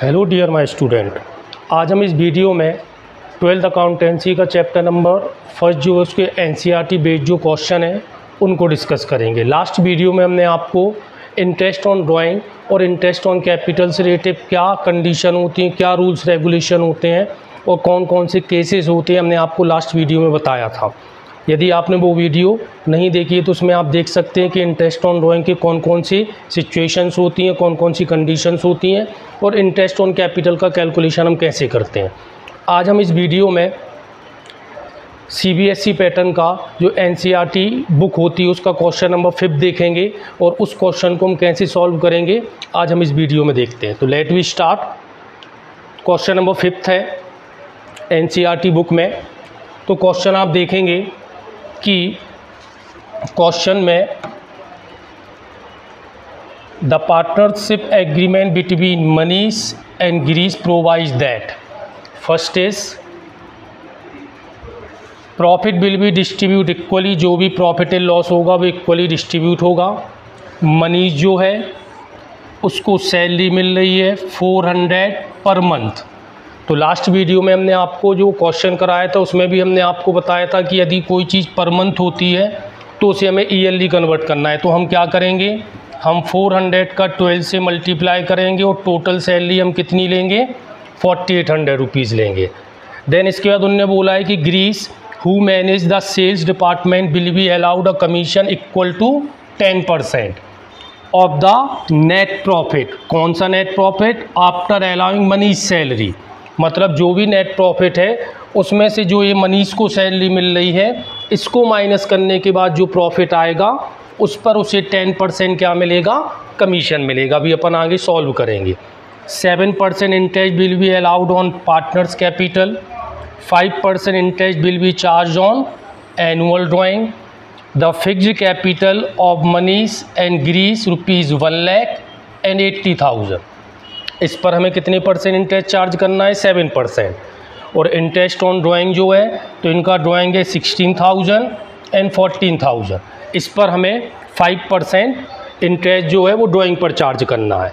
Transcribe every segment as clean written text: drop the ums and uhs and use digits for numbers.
Hello dear my student, आज हम इस वीडियो में 12th अकाउंटेंसी का चैप्टर नंबर फर्स्ट जो है उसके एनसीईआरटी बेस्ड जो क्वेश्चन है उनको डिस्कस करेंगे। लास्ट वीडियो में हमने आपको इंटरेस्ट ऑन ड्राइंग और इंटरेस्ट ऑन कैपिटल से रिलेटेड क्या कंडीशन होती हैं, क्या रूल्स रेगुलेशन होते हैं और कौन कौन से केसेस होते हैं हमने आपको लास्ट वीडियो में बताया था। यदि आपने वो वीडियो नहीं देखी है तो उसमें आप देख सकते हैं कि इंटरेस्ट ऑन ड्राइंग के कौन कौन सी सिचुएशंस होती हैं, कौन कौन सी कंडीशंस होती हैं और इंटरेस्ट ऑन कैपिटल का कैलकुलेशन हम कैसे करते हैं। आज हम इस वीडियो में सीबीएसई पैटर्न का जो एनसीईआरटी बुक होती है उसका क्वेश्चन नंबर 5 देखेंगे और उस क्वेश्चन को हम कैसे सॉल्व करेंगे आज हम इस वीडियो में देखते हैं। तो let we start. Question number 5 है एनसीईआरटी बुक में। तो क्वेश्चन आप देखेंगे कि क्वेश्चन में the partnership agreement between Manish and Girish provides that first is profit will be distribute equally, जो भी प्रॉफिट एंड लॉस होगा वो इक्वली डिस्ट्रीब्यूट होगा। मनीष जो है उसको सैलरी मिल रही है 400 पर मंथ। तो लास्ट वीडियो में हमने आपको जो क्वेश्चन कराया था उसमें भी हमने आपको बताया था कि यदि कोई चीज़ पर मंथ होती है तो उसे हमें ईयरली कन्वर्ट करना है। तो हम क्या करेंगे, हम 400 का 12 से मल्टीप्लाई करेंगे और टोटल सैलरी हम कितनी लेंगे, 4800 रुपीज़ लेंगे। देन इसके बाद उन्होंने बोला है कि Girish who manage the sales department will be allowed a commission equal to 10% of the net profit. कौन सा net profit, after allowing Manish salary, मतलब जो भी नेट प्रॉफिट है उसमें से जो ये मनीष को सैलरी मिल रही है इसको माइनस करने के बाद जो प्रॉफिट आएगा उस पर उसे 10% क्या मिलेगा, कमीशन मिलेगा। अभी अपन आगे सॉल्व करेंगे। 7% interest will be allowed on partners capital, 5% interest will be charge on annual drawing. The fixed capital of Manish and Girish ₹1,80,000। इस पर हमें कितने परसेंट इंटरेस्ट चार्ज करना है, 7%। और इंटरेस्ट ऑन ड्राइंग जो है तो इनका ड्राइंग है 16,000 एंड 14,000। इस पर हमें 5% इंटरेस्ट जो है वो ड्राइंग पर चार्ज करना है।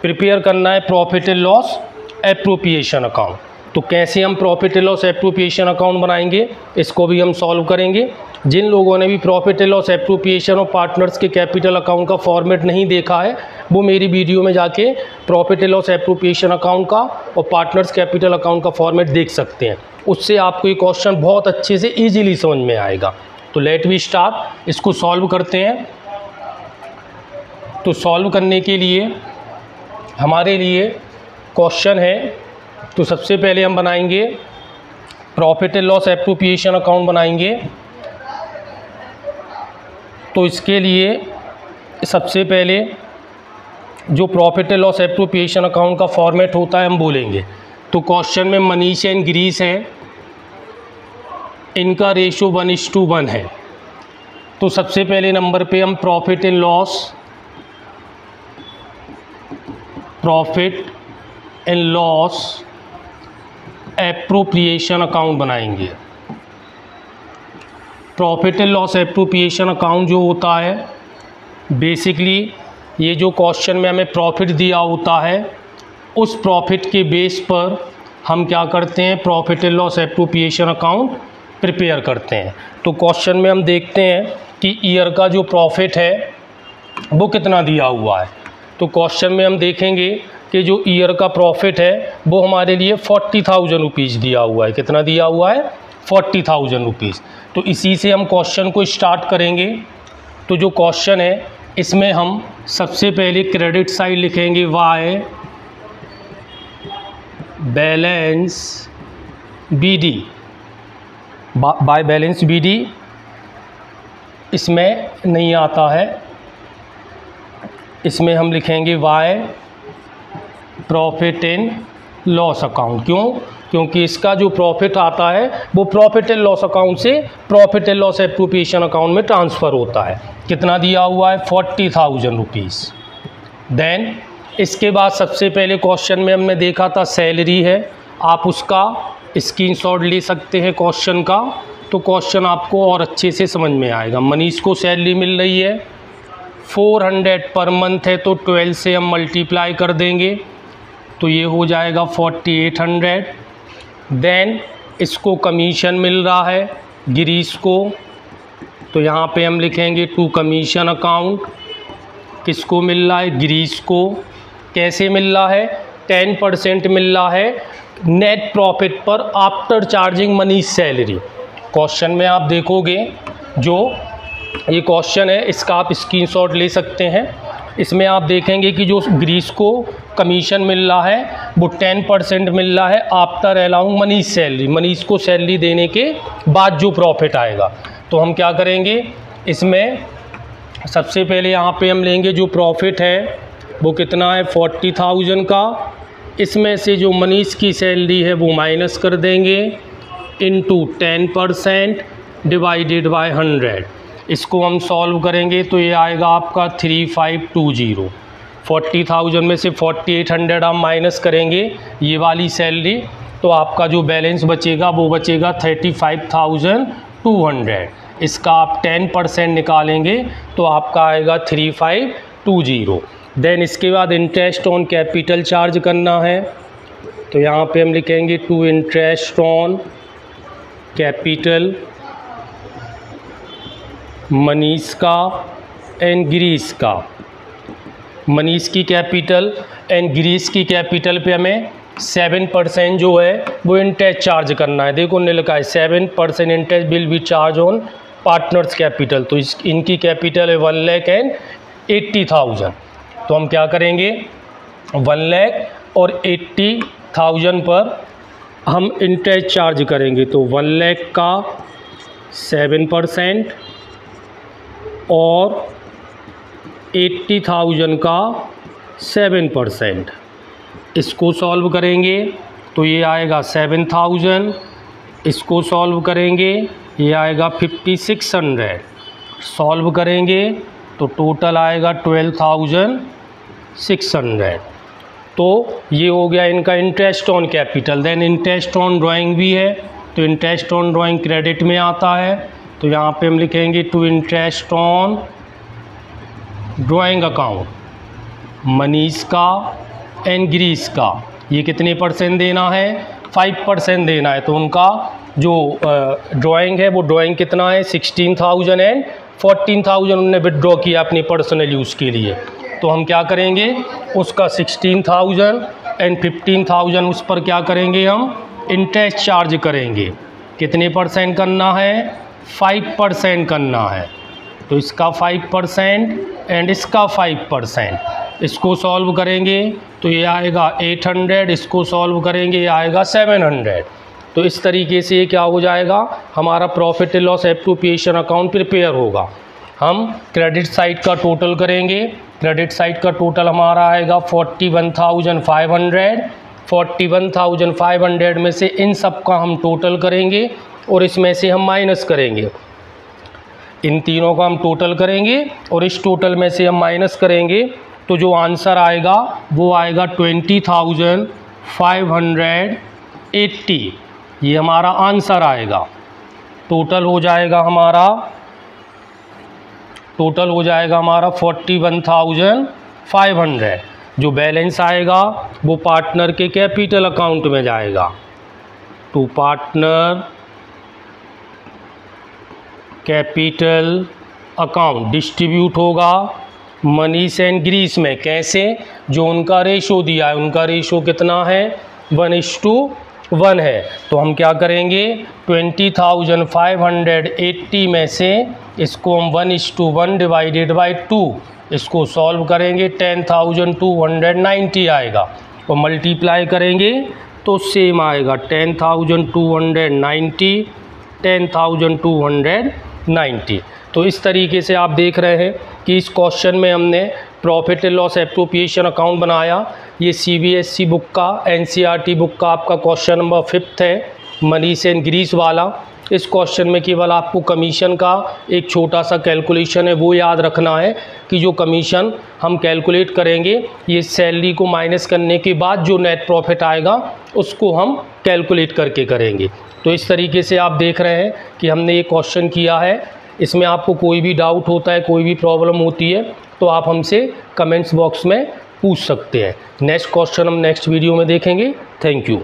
प्रिपेयर करना है profit and loss appropriation account. तो कैसे हम profit and loss appropriation account बनाएंगे इसको भी हम सॉल्व करेंगे। जिन लोगों ने भी प्रॉफिट एंड लॉस एप्रोप्रिएशन और पार्टनर्स के कैपिटल अकाउंट का फॉर्मेट नहीं देखा है वो मेरी वीडियो में जाके profit and loss appropriation account का और पार्टनर्स कैपिटल अकाउंट का फॉर्मेट देख सकते हैं। उससे आपको ये क्वेश्चन बहुत अच्छे से ईजिली समझ में आएगा। तो लेट वी स्टार्ट, इसको सॉल्व करते हैं। तो सॉल्व करने के लिए हमारे लिए क्वेश्चन है, तो सबसे पहले हम बनाएंगे profit and loss appropriation account बनाएंगे। तो इसके लिए सबसे पहले जो profit and loss appropriation account का फॉर्मेट होता है हम बोलेंगे। तो क्वेश्चन में मनीष एंड गिरीश है, इनका रेशो 1:1 है। तो सबसे पहले नंबर पे हम profit and loss appropriation account बनाएंगे। Profit and loss appropriation account जो होता है बेसिकली ये जो क्वेश्चन में हमें प्रॉफिट दिया होता है उस प्रॉफिट के बेस पर हम क्या करते हैं, profit and loss appropriation account prepare करते हैं। तो क्वेश्चन में हम देखते हैं कि ईयर का जो प्रॉफिट है वो कितना दिया हुआ है। तो क्वेश्चन में हम देखेंगे कि जो ईयर का प्रॉफिट है वो हमारे लिए 40,000 रुपीज़ दिया हुआ है। कितना दिया हुआ है, 40,000 रुपीज़। तो इसी से हम क्वेश्चन को स्टार्ट करेंगे। तो जो क्वेश्चन है इसमें हम सबसे पहले क्रेडिट साइड लिखेंगे by balance BD, by balance BD इसमें नहीं आता है, इसमें हम लिखेंगे by profit and loss account. क्यों, क्योंकि इसका जो प्रॉफिट आता है वो प्रॉफिट एंड लॉस अकाउंट से profit and loss appropriation account में ट्रांसफ़र होता है। कितना दिया हुआ है, 40,000 रुपीज़। देन इसके बाद सबसे पहले क्वेश्चन में हमने देखा था सैलरी है, आप उसका स्क्रीनशॉट ले सकते हैं क्वेश्चन का, तो क्वेश्चन आपको और अच्छे से समझ में आएगा। मनीष को सैलरी मिल रही है 400 पर मंथ है तो 12 से हम मल्टीप्लाई कर देंगे तो ये हो जाएगा 4800। देन इसको कमीशन मिल रहा है गिरीश को, तो यहाँ पे हम लिखेंगे टू कमीशन अकाउंट। किसको मिल रहा है? गिरीश को। कैसे मिल रहा है? 10% मिल रहा है नेट प्रॉफिट पर after charging money salary. Question में आप देखोगे, जो ये क्वेश्चन है इसका आप स्क्रीनशॉट ले सकते हैं। इसमें आप देखेंगे कि जो गिरीश को कमीशन मिल रहा है वो 10% मिल रहा है after allowing Manish salary, Manish को सैलरी देने के बाद जो प्रॉफिट आएगा। तो हम क्या करेंगे, इसमें सबसे पहले यहाँ पे हम लेंगे जो प्रॉफिट है वो कितना है 40,000 का। इसमें से जो मनीष की सैलरी है वो माइनस कर देंगे इनटू 10% डिवाइडेड बाय 100। इसको हम सॉल्व करेंगे तो ये आएगा आपका 3520। 40,000 में से 4800 हम माइनस करेंगे ये वाली सैलरी, तो आपका जो बैलेंस बचेगा वो बचेगा 35,200। इसका आप 10% निकालेंगे तो आपका आएगा 3520। देन इसके बाद इंटरेस्ट ऑन कैपिटल चार्ज करना है, तो यहाँ पे हम लिखेंगे to interest on capital Manish का एंड गिरीश का। मनीष की कैपिटल एंड गिरीश की कैपिटल पे हमें 7% जो है वो इंटरेस्ट चार्ज करना है। देखो ने लिखा है 7% interest will be charge on partners capital. तो इनकी कैपिटल है 1,80,000। तो हम क्या करेंगे 1,80,000 पर हम इंटरेस्ट चार्ज करेंगे। तो 1,00,000 का 7% और 80,000 का 7%। इसको सॉल्व करेंगे तो ये आएगा 7,000। इसको सॉल्व करेंगे ये आएगा 5,600। सॉल्व करेंगे तो टोटल आएगा 12,600। तो ये हो गया इनका interest on capital. Then interest on drawing भी है, तो इंटरेस्ट ऑन ड्राइंग क्रेडिट में आता है। तो यहाँ पे हम लिखेंगे to interest on drawing account Manish का एंड गिरीश का। ये कितने % देना है? 5% देना है। तो उनका जो ड्राइंग है वो ड्राइंग कितना है 16,000 एंड 14,000 उन्होंने विड्रॉ किया अपनी पर्सनल यूज़ के लिए। तो हम क्या करेंगे उसका 16,000 एंड 15,000 उस पर क्या करेंगे हम इंटरेस्ट चार्ज करेंगे। कितने % करना है? 5% करना है। तो इसका 5% एंड इसका 5%। इसको सॉल्व करेंगे तो ये आएगा 800। इसको सॉल्व करेंगे ये आएगा 700। तो इस तरीके से ये क्या हो जाएगा, हमारा profit and loss appropriation account prepare होगा। हम क्रेडिट साइड का टोटल करेंगे। क्रेडिट साइड का टोटल हमारा आएगा 41,500। 41,500 में से इन सब का हम टोटल करेंगे और इसमें से हम माइनस करेंगे। इन तीनों का हम टोटल करेंगे और इस टोटल में से हम माइनस करेंगे, तो जो आंसर आएगा वो आएगा 20,580। ये हमारा आंसर आएगा। टोटल हो जाएगा हमारा 41,500। जो बैलेंस आएगा वो पार्टनर के कैपिटल अकाउंट में जाएगा। To partner capital account distribute होगा मनीष एंड गिरीश में। कैसे? जो उनका रेशो दिया है, उनका रेशो कितना है 1:1 है। तो हम क्या करेंगे 20,580 में से इसको हम 1:1 डिवाइडेड बाई 2 इसको सॉल्व करेंगे 10,290 आएगा और मल्टीप्लाई करेंगे तो सेम आएगा 10,290 10,290। तो इस तरीके से आप देख रहे हैं कि इस क्वेश्चन में हमने profit and loss appropriation account बनाया। ये CBSE बुक का NCERT बुक का आपका क्वेश्चन नंबर 5 है, मनीष एंड गिरीश वाला। इस क्वेश्चन में केवल आपको कमीशन का एक छोटा सा कैलकुलेशन है वो याद रखना है कि जो कमीशन हम कैलकुलेट करेंगे ये सैलरी को माइनस करने के बाद जो नेट प्रॉफिट आएगा उसको हम कैलकुलेट करके करेंगे। तो इस तरीके से आप देख रहे हैं कि हमने ये क्वेश्चन किया है। इसमें आपको कोई भी डाउट होता है, कोई भी प्रॉब्लम होती है तो आप हमसे कमेंट्स बॉक्स में पूछ सकते हैं। नेक्स्ट क्वेश्चन हम नेक्स्ट वीडियो में देखेंगे। Thank you.